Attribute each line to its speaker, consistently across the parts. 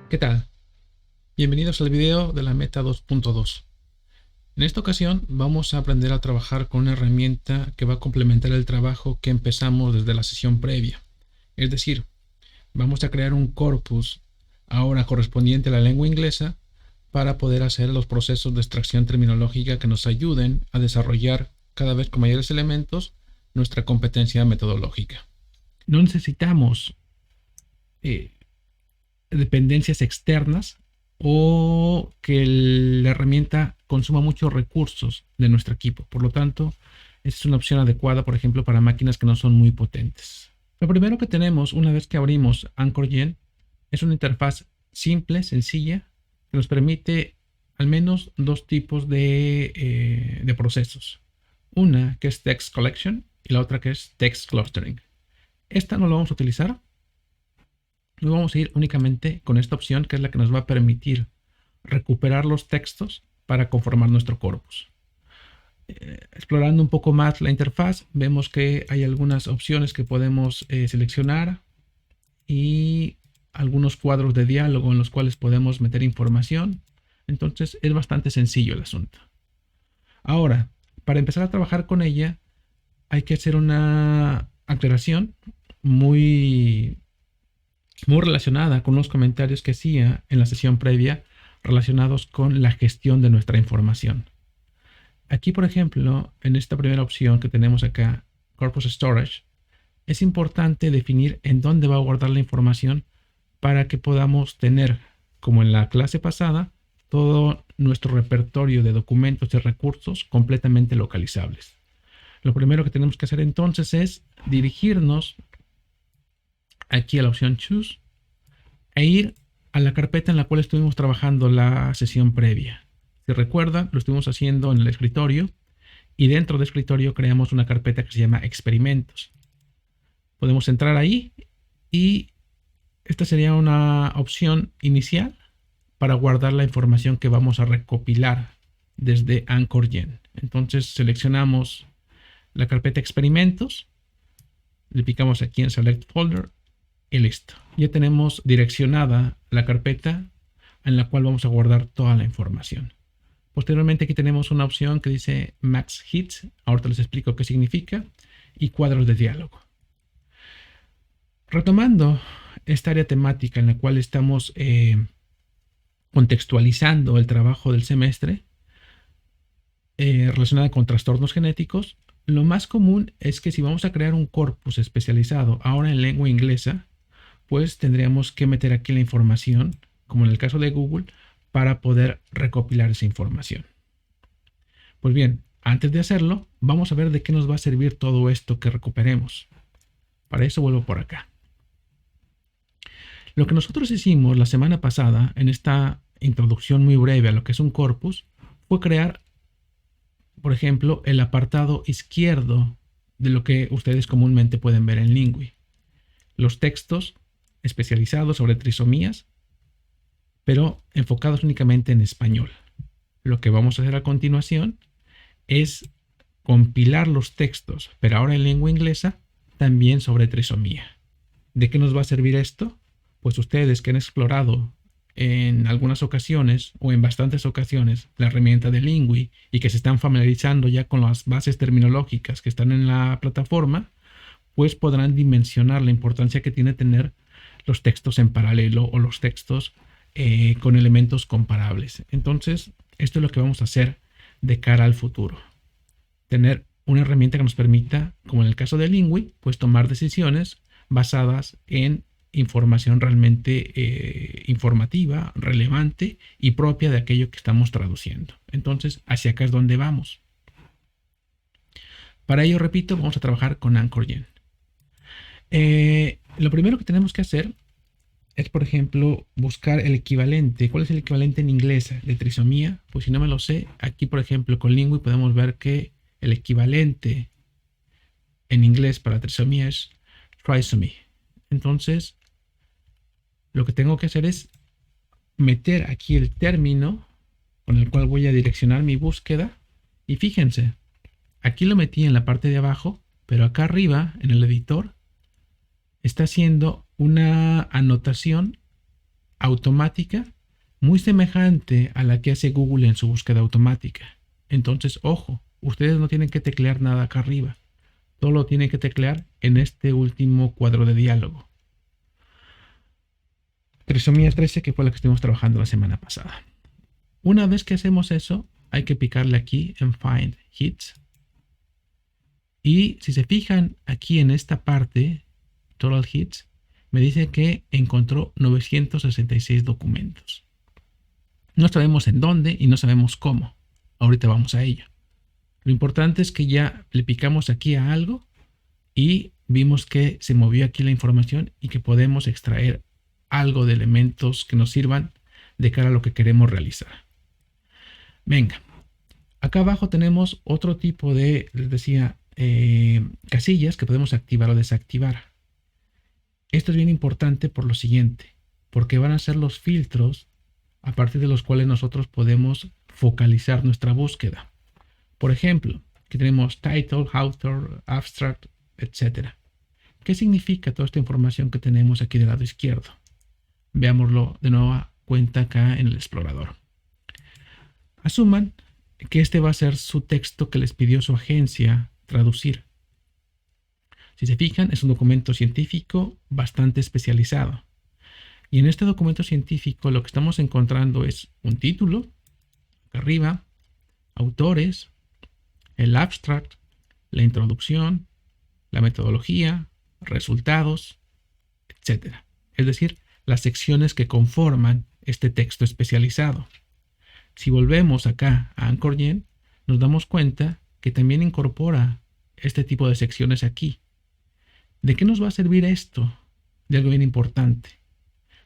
Speaker 1: ¿Qué tal? Bienvenidos al video de la Meta 2.2. En esta ocasión vamos a aprender a trabajar con una herramienta que va a complementar el trabajo que empezamos desde la sesión previa. Es decir, vamos a crear un corpus ahora correspondiente a la lengua inglesa para poder hacer los procesos de extracción terminológica que nos ayuden a desarrollar cada vez con mayores elementos nuestra competencia metodológica. No necesitamos dependencias externas o que la herramienta consuma muchos recursos de nuestro equipo. Por lo tanto, esta es una opción adecuada, por ejemplo, para máquinas que no son muy potentes. Lo primero que tenemos una vez que abrimos AnchorGen es una interfaz simple, sencilla, que nos permite al menos dos tipos de procesos. Una que es Text Collection y la otra que es Text Clustering. Esta no la vamos a utilizar. Nos vamos a ir únicamente con esta opción, que es la que nos va a permitir recuperar los textos para conformar nuestro corpus. Explorando un poco más la interfaz, vemos que hay algunas opciones que podemos seleccionar y algunos cuadros de diálogo en los cuales podemos meter información. Entonces es bastante sencillo el asunto. Ahora, para empezar a trabajar con ella, hay que hacer una aclaración muy relacionada con los comentarios que hacía en la sesión previa relacionados con la gestión de nuestra información. Aquí, por ejemplo, en esta primera opción que tenemos acá, Corpus Storage, es importante definir en dónde va a guardar la información para que podamos tener, como en la clase pasada, todo nuestro repertorio de documentos y recursos completamente localizables. Lo primero que tenemos que hacer entonces es dirigirnos aquí a la opción Choose e ir a la carpeta en la cual estuvimos trabajando la sesión previa. Si recuerdan, lo estuvimos haciendo en el escritorio y dentro de escritorio creamos una carpeta que se llama experimentos. Podemos entrar ahí y esta sería una opción inicial para guardar la información que vamos a recopilar desde AnchorGen. Entonces seleccionamos la carpeta experimentos, le picamos aquí en Select Folder y listo. Ya tenemos direccionada la carpeta en la cual vamos a guardar toda la información. Posteriormente aquí tenemos una opción que dice Max Hits, ahorita les explico qué significa, y cuadros de diálogo. Retomando esta área temática en la cual estamos contextualizando el trabajo del semestre relacionada con trastornos genéticos, lo más común es que si vamos a crear un corpus especializado ahora en lengua inglesa, pues tendríamos que meter aquí la información, como en el caso de Google, para poder recopilar esa información. Pues bien, antes de hacerlo, vamos a ver de qué nos va a servir todo esto que recuperemos. Para eso vuelvo por acá. Lo que nosotros hicimos la semana pasada, en esta introducción muy breve a lo que es un corpus, fue crear, por ejemplo, el apartado izquierdo de lo que ustedes comúnmente pueden ver en Lingui. Los textos especializados sobre trisomías, pero enfocados únicamente en español. Lo que vamos a hacer a continuación es compilar los textos, pero ahora en lengua inglesa, también sobre trisomía. ¿De qué nos va a servir esto? Pues ustedes que han explorado en algunas ocasiones o en bastantes ocasiones la herramienta de Lingui y que se están familiarizando ya con las bases terminológicas que están en la plataforma, pues podrán dimensionar la importancia que tiene tener los textos en paralelo o los textos con elementos comparables. Entonces, esto es lo que vamos a hacer de cara al futuro. Tener una herramienta que nos permita, como en el caso de Lingui, pues tomar decisiones basadas en información realmente informativa, relevante y propia de aquello que estamos traduciendo. Entonces, hacia acá es donde vamos. Para ello, repito, vamos a trabajar con AnchorGen. Lo primero que tenemos que hacer es, por ejemplo, buscar el equivalente. ¿Cuál es el equivalente en inglés de trisomía? Pues si no me lo sé, aquí, por ejemplo, con Lingui podemos ver que el equivalente en inglés para trisomía es trisomy. Entonces, lo que tengo que hacer es meter aquí el término con el cual voy a direccionar mi búsqueda. Y fíjense, aquí lo metí en la parte de abajo, pero acá arriba, en el editor, está haciendo una anotación automática muy semejante a la que hace Google en su búsqueda automática. Entonces, ojo, ustedes no tienen que teclear nada acá arriba. Todo lo tienen que teclear en este último cuadro de diálogo. Trisomía 13, que fue la que estuvimos trabajando la semana pasada. Una vez que hacemos eso, hay que picarle aquí en Find Hits. Y si se fijan aquí en esta parte, Total Hits, me dice que encontró 966 documentos. No sabemos en dónde y no sabemos cómo. Ahorita vamos a ello. Lo importante es que ya le picamos aquí a algo y vimos que se movió aquí la información y que podemos extraer algo de elementos que nos sirvan de cara a lo que queremos realizar. Venga, acá abajo tenemos otro tipo de, les decía, casillas que podemos activar o desactivar. Esto es bien importante por lo siguiente, porque van a ser los filtros a partir de los cuales nosotros podemos focalizar nuestra búsqueda. Por ejemplo, aquí tenemos title, author, abstract, etc. ¿Qué significa toda esta información que tenemos aquí del lado izquierdo? Veámoslo de nueva cuenta acá en el explorador. Asuman que este va a ser su texto que les pidió su agencia traducir. Si se fijan, es un documento científico bastante especializado. Y en este documento científico lo que estamos encontrando es un título, acá arriba, autores, el abstract, la introducción, la metodología, resultados, etc. Es decir, las secciones que conforman este texto especializado. Si volvemos acá a AnchorGen, nos damos cuenta que también incorpora este tipo de secciones aquí. ¿De qué nos va a servir esto? De algo bien importante.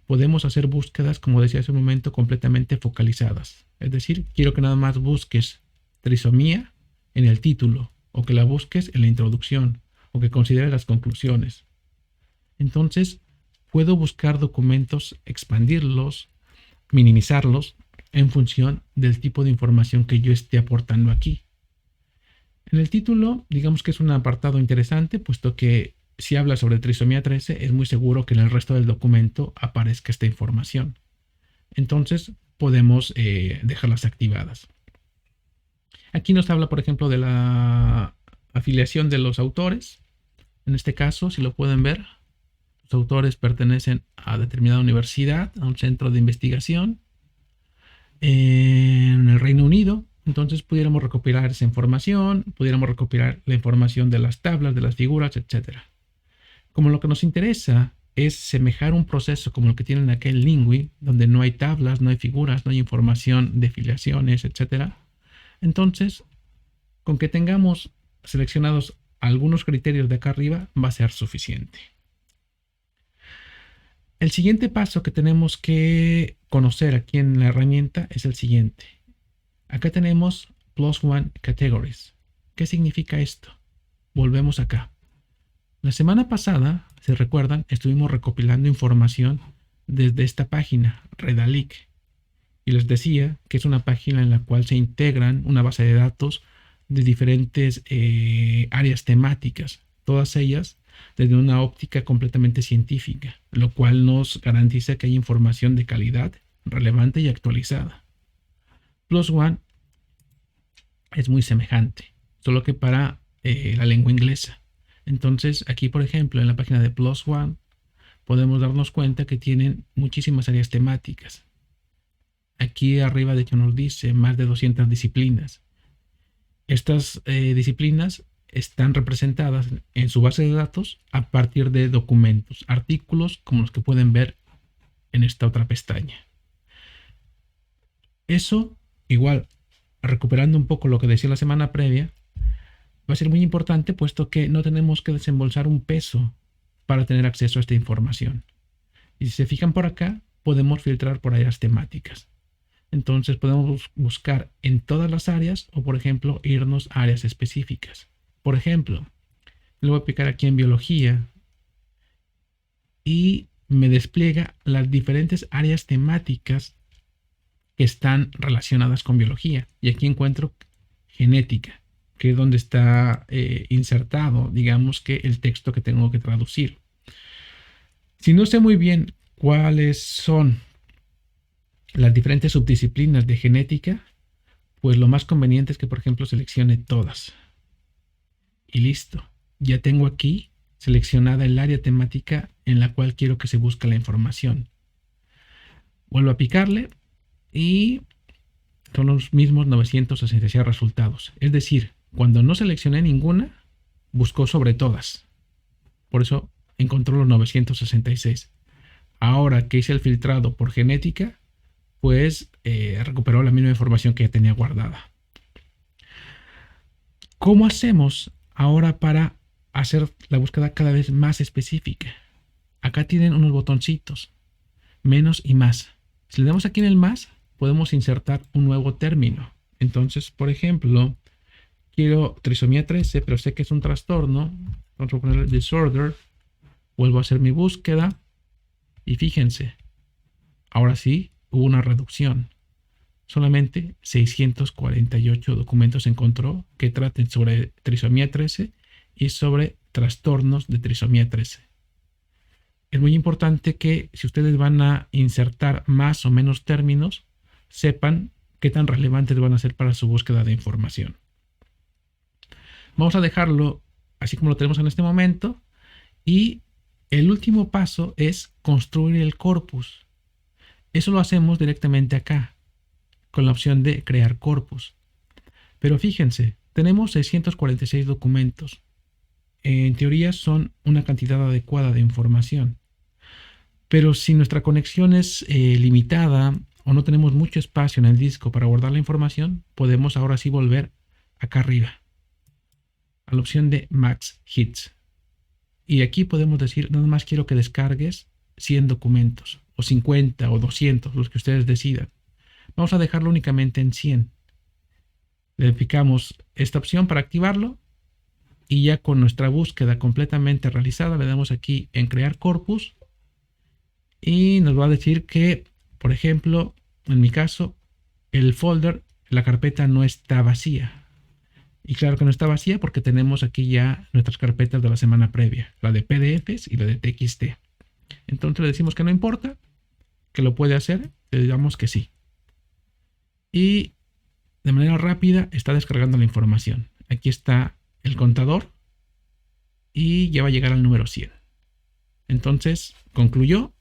Speaker 1: Podemos hacer búsquedas, como decía hace un momento, completamente focalizadas. Es decir, quiero que nada más busques trisomía en el título, o que la busques en la introducción, o que consideres las conclusiones. Entonces, puedo buscar documentos, expandirlos, minimizarlos en función del tipo de información que yo esté aportando aquí. En el título, digamos que es un apartado interesante, puesto que si habla sobre trisomía 13, es muy seguro que en el resto del documento aparezca esta información. Entonces, podemos dejarlas activadas. Aquí nos habla, por ejemplo, de la afiliación de los autores. En este caso, si lo pueden ver, los autores pertenecen a determinada universidad, a un centro de investigación en el Reino Unido. Entonces pudiéramos recopilar esa información, pudiéramos recopilar la información de las tablas, de las figuras, etc. Como lo que nos interesa es semejar un proceso como el que tienen aquí en Lingui, donde no hay tablas, no hay figuras, no hay información de filiaciones, etc. Entonces, con que tengamos seleccionados algunos criterios de acá arriba, va a ser suficiente. El siguiente paso que tenemos que conocer aquí en la herramienta es el siguiente. Acá tenemos +1 categories. ¿Qué significa esto? Volvemos acá. La semana pasada, si recuerdan, estuvimos recopilando información desde esta página, Redalyc. Y les decía que es una página en la cual se integran una base de datos de diferentes áreas temáticas, todas ellas desde una óptica completamente científica, lo cual nos garantiza que hay información de calidad, relevante y actualizada. +1 es muy semejante, solo que para la lengua inglesa. Entonces, aquí, por ejemplo, en la página de +1, podemos darnos cuenta que tienen muchísimas áreas temáticas. Aquí arriba, de hecho, nos dice más de 200 disciplinas. Estas disciplinas están representadas en su base de datos a partir de documentos, artículos como los que pueden ver en esta otra pestaña. Eso, igual, recuperando un poco lo que decía la semana previa, va a ser muy importante puesto que no tenemos que desembolsar un peso para tener acceso a esta información. Y si se fijan por acá, podemos filtrar por áreas temáticas. Entonces podemos buscar en todas las áreas o, por ejemplo, irnos a áreas específicas. Por ejemplo, le voy a picar aquí en biología y me despliega las diferentes áreas temáticas que están relacionadas con biología. Y aquí encuentro genética, que es donde está insertado, digamos, que el texto que tengo que traducir. Si no sé muy bien cuáles son las diferentes subdisciplinas de genética, pues lo más conveniente es que, por ejemplo, seleccione todas. Y listo. Ya tengo aquí seleccionada el área temática en la cual quiero que se busque la información. Vuelvo a picarle y son los mismos 966 resultados. Es decir, cuando no seleccioné ninguna, buscó sobre todas. Por eso encontró los 966. Ahora que hice el filtrado por genética, pues recuperó la misma información que ya tenía guardada. ¿Cómo hacemos ahora para hacer la búsqueda cada vez más específica? Acá tienen unos botoncitos, menos y más. Si le damos aquí en el más, podemos insertar un nuevo término. Entonces, por ejemplo, quiero trisomía 13, pero sé que es un trastorno. Vamos a ponerle disorder. Vuelvo a hacer mi búsqueda. Y fíjense, ahora sí hubo una reducción. Solamente 648 documentos encontró que traten sobre trisomía 13 y sobre trastornos de trisomía 13. Es muy importante que si ustedes van a insertar más o menos términos, sepan qué tan relevantes van a ser para su búsqueda de información. Vamos a dejarlo así como lo tenemos en este momento y el último paso es construir el corpus. Eso lo hacemos directamente acá con la opción de crear corpus. Pero fíjense, tenemos 646 documentos. En teoría son una cantidad adecuada de información. Pero si nuestra conexión es limitada o no tenemos mucho espacio en el disco para guardar la información, podemos ahora sí volver acá arriba a la opción de Max Hits. Y aquí podemos decir, nada más quiero que descargues 100 documentos, o 50 o 200, los que ustedes decidan. Vamos a dejarlo únicamente en 100. Le picamos esta opción para activarlo y ya con nuestra búsqueda completamente realizada le damos aquí en crear corpus y nos va a decir que, por ejemplo, en mi caso, el folder, la carpeta no está vacía. Y claro que no está vacía porque tenemos aquí ya nuestras carpetas de la semana previa, la de PDFs y la de TXT. Entonces le decimos que no importa, que lo puede hacer, le digamos que sí. Y de manera rápida está descargando la información. Aquí está el contador y ya va a llegar al número 100. Entonces concluyó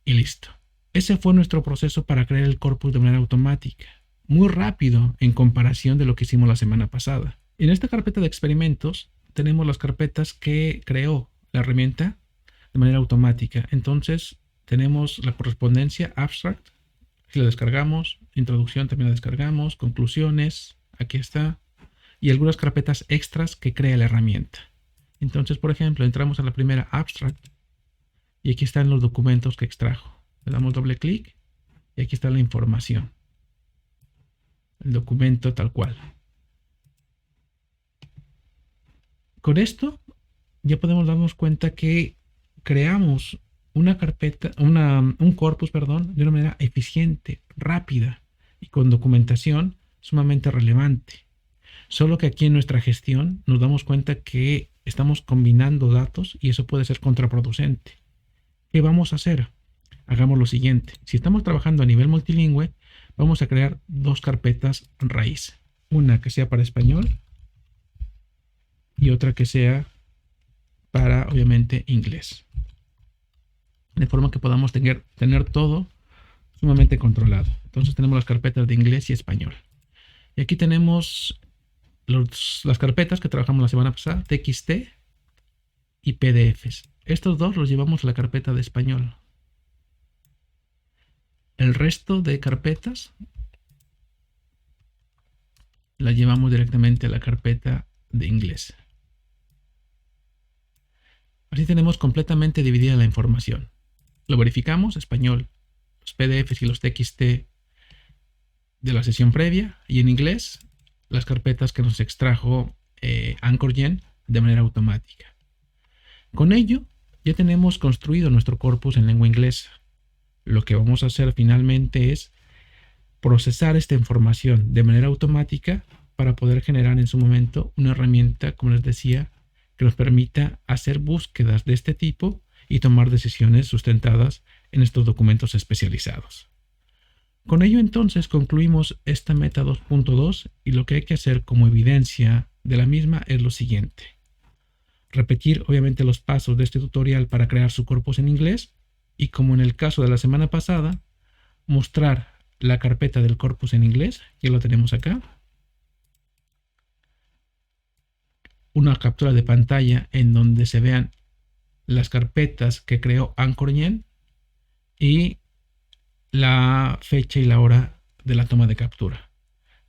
Speaker 1: y listo. Ese fue nuestro proceso para crear el corpus de manera automática. Muy rápido en comparación de lo que hicimos la semana pasada. En esta carpeta de experimentos tenemos las carpetas que creó la herramienta de manera automática. Entonces tenemos la correspondencia abstract. Si la descargamos, introducción también la descargamos, conclusiones, aquí está, y algunas carpetas extras que crea la herramienta. Entonces, por ejemplo, entramos a la primera abstract y aquí están los documentos que extrajo. Le damos doble clic y aquí está la información. El documento tal cual. Con esto ya podemos darnos cuenta que creamos una carpeta, un corpus, de una manera eficiente, rápida y con documentación sumamente relevante. Solo que aquí en nuestra gestión nos damos cuenta que estamos combinando datos y eso puede ser contraproducente. ¿Qué vamos a hacer? Hagamos lo siguiente. Si estamos trabajando a nivel multilingüe, vamos a crear dos carpetas raíz. Una que sea para español y otra que sea para, obviamente, inglés. De forma que podamos tener todo sumamente controlado. Entonces tenemos las carpetas de inglés y español. Y aquí tenemos las carpetas que trabajamos la semana pasada, TXT y PDFs. Estos dos los llevamos a la carpeta de español. El resto de carpetas las llevamos directamente a la carpeta de inglés. Así tenemos completamente dividida la información. Lo verificamos, español, los PDFs y los TXT de la sesión previa, y en inglés las carpetas que nos extrajo AnchorGen de manera automática. Con ello ya tenemos construido nuestro corpus en lengua inglesa. Lo que vamos a hacer finalmente es procesar esta información de manera automática para poder generar en su momento una herramienta, como les decía, que nos permita hacer búsquedas de este tipo y tomar decisiones sustentadas en estos documentos especializados. Con ello entonces concluimos esta meta 2.2 y lo que hay que hacer como evidencia de la misma es lo siguiente. Repetir obviamente los pasos de este tutorial para crear su corpus en inglés y, como en el caso de la semana pasada, mostrar la carpeta del corpus en inglés, ya lo tenemos acá, una captura de pantalla en donde se vean las carpetas que creó Anchor.js y la fecha y la hora de la toma de captura.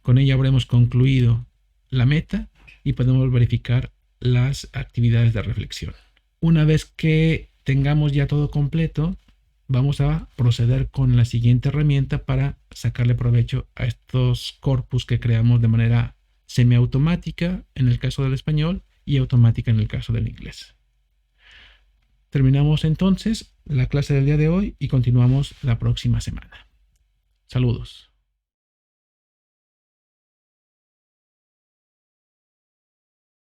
Speaker 1: Con ello habremos concluido la meta y podemos verificar las actividades de reflexión. Una vez que tengamos ya todo completo, vamos a proceder con la siguiente herramienta para sacarle provecho a estos corpus que creamos de manera semiautomática en el caso del español y automática en el caso del inglés. Terminamos entonces la clase del día de hoy y continuamos la próxima semana. Saludos.